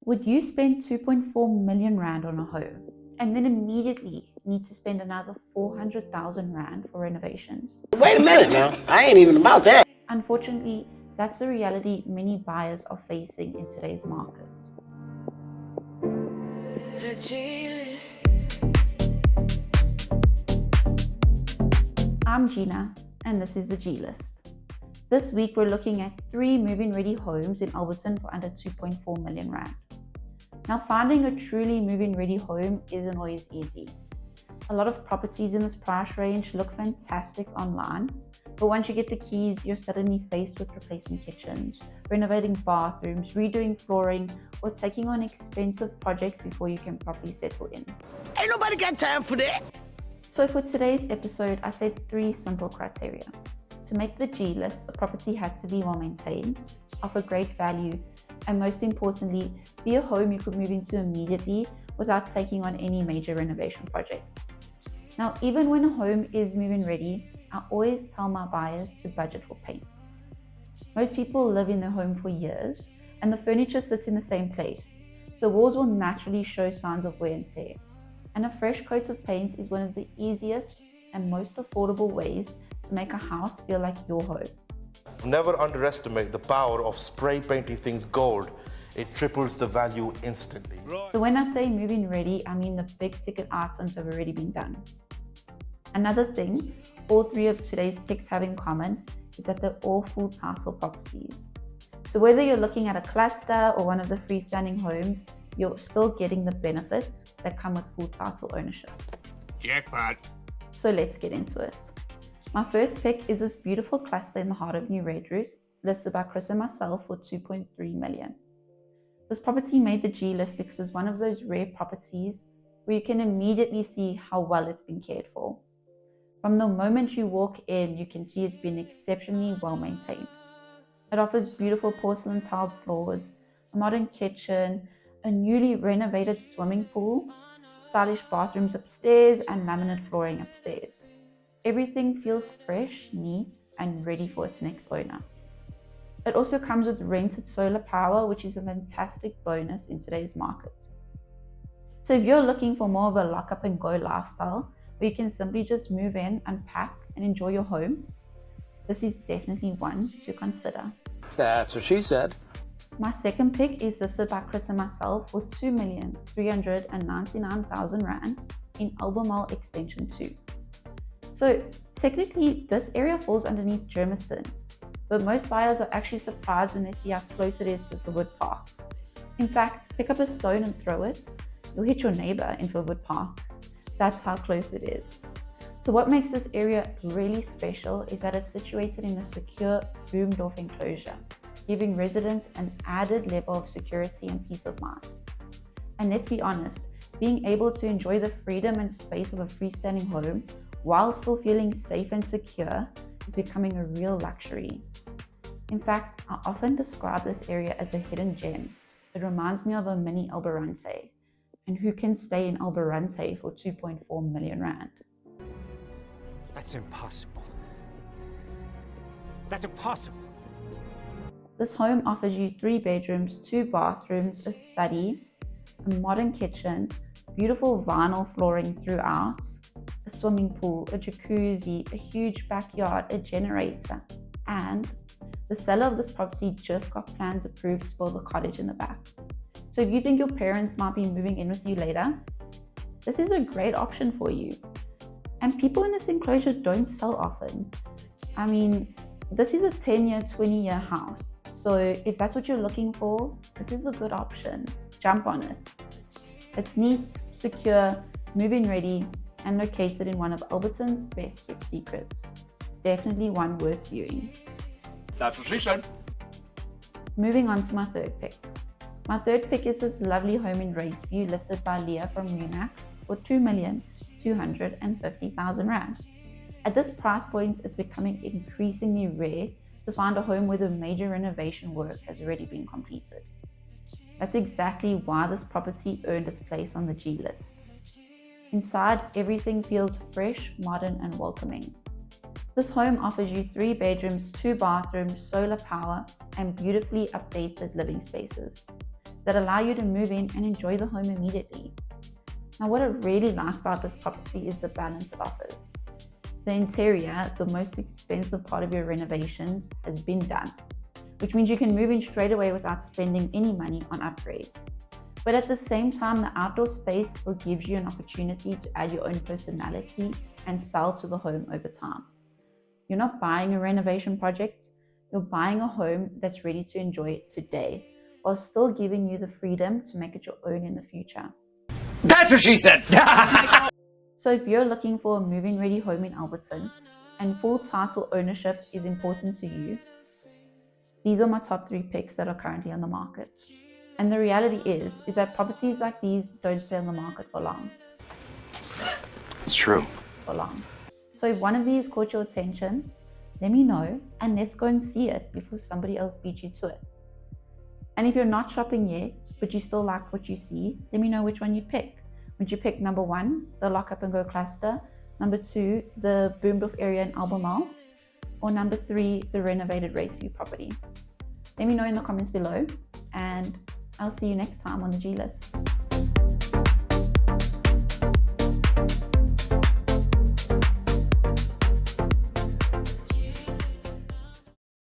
Would you spend 2.4 million Rand on a home and then immediately need to spend another 400,000 Rand for renovations? Wait a minute now, I ain't even about that. Unfortunately, that's the reality many buyers are facing in today's markets. I'm Gina, and this is the G List. This week, we're looking at 3 move-in ready homes in Alberton for under 2.4 million Rand. Now, finding a truly move-in ready home isn't always easy. A lot of properties in this price range look fantastic online, but once you get the keys, you're suddenly faced with replacing kitchens, renovating bathrooms, redoing flooring, or taking on expensive projects before you can properly settle in. Ain't nobody got time for that. So for today's episode, I set 3 simple criteria. To make the G List, the property had to be well maintained, offer great value, and most importantly, be a home you could move into immediately without taking on any major renovation projects. Now, even when a home is move-in ready, I always tell my buyers to budget for paint. Most people live in their home for years, and the furniture sits in the same place, so walls will naturally show signs of wear and tear. And a fresh coat of paint is one of the easiest and most affordable ways to make a house feel like your home. Never underestimate the power of spray painting things gold. It triples the value instantly. So when I say move-in ready, I mean the big ticket items have already been done. Another thing all 3 of today's picks have in common is that they're all full title properties. So whether you're looking at a cluster or one of the freestanding homes, you're still getting the benefits that come with full title ownership. Jackpot. So let's get into it. My first pick is this beautiful cluster in the heart of New Redruth, listed by Chris and myself for 2.3 million. This property made the G List because it's one of those rare properties where you can immediately see how well it's been cared for. From the moment you walk in, you can see it's been exceptionally well maintained. It offers beautiful porcelain tiled floors, a modern kitchen, a newly renovated swimming pool, stylish bathrooms upstairs, and laminate flooring upstairs. Everything feels fresh, neat, and ready for its next owner. It also comes with rented solar power, which is a fantastic bonus in today's market. So if you're looking for more of a lock up and go lifestyle, where you can simply just move in, unpack, and enjoy your home, this is definitely one to consider. That's what she said. My second pick is listed by Chris and myself for 2,399,000 Rand in Alberton Extension 2. So technically, this area falls underneath Germiston, but most buyers are actually surprised when they see how close it is to Verwood Park. In fact, pick up a stone and throw it, you'll hit your neighbor in Verwood Park. That's how close it is. So what makes this area really special is that it's situated in a secure, boomed-off enclosure, giving residents an added level of security and peace of mind. And let's be honest, being able to enjoy the freedom and space of a freestanding home while still feeling safe and secure is becoming a real luxury. In fact, I often describe this area as a hidden gem. It reminds me of a mini Alberton, and who can stay in Alberton for 2.4 million Rand? That's impossible. That's impossible. This home offers you 3 bedrooms, 2 bathrooms, a study, a modern kitchen, beautiful vinyl flooring throughout, a swimming pool, a jacuzzi, a huge backyard, a generator, and the seller of this property just got plans approved to build a cottage in the back. So if you think your parents might be moving in with you later, this is a great option for you. And people in this enclosure don't sell often. I mean, this is a 10-year, 20-year house. So if that's what you're looking for, this is a good option. Jump on it. It's neat, secure, move-in ready, and located in one of Alberton's best kept secrets. Definitely one worth viewing. That's what she said. Moving on to my third pick. My third pick is this lovely home in Raceview listed by Leah from Remax for 2,250,000 Rand. At this price point, it's becoming increasingly rare to find a home where the major renovation work has already been completed. That's exactly why this property earned its place on the G List. Inside, everything feels fresh, modern, and welcoming. This home offers you 3 bedrooms, 2 bathrooms, solar power, and beautifully updated living spaces. that allow you to move in and enjoy the home immediately. Now, what I really like about this property is the balance it offers. The interior, the most expensive part of your renovations, has been done, which means you can move in straight away without spending any money on upgrades. But at the same time, the outdoor space still gives you an opportunity to add your own personality and style to the home over time. You're not buying a renovation project, you're buying a home that's ready to enjoy it today, while still giving you the freedom to make it your own in the future. That's what she said! So if you're looking for a move-in ready home in Alberton and full title ownership is important to you, these are my top 3 picks that are currently on the market. And the reality is that properties like these don't stay on the market for long. It's true. For long. So if one of these caught your attention, let me know and let's go and see it before somebody else beats you to it. And if you're not shopping yet, but you still like what you see, let me know which one you pick. Would you pick number 1, the lock up and go cluster, number 2, the Boomdorf area in Albemarle, or number 3, the renovated Raceview property? Let me know in the comments below, and I'll see you next time on the G List.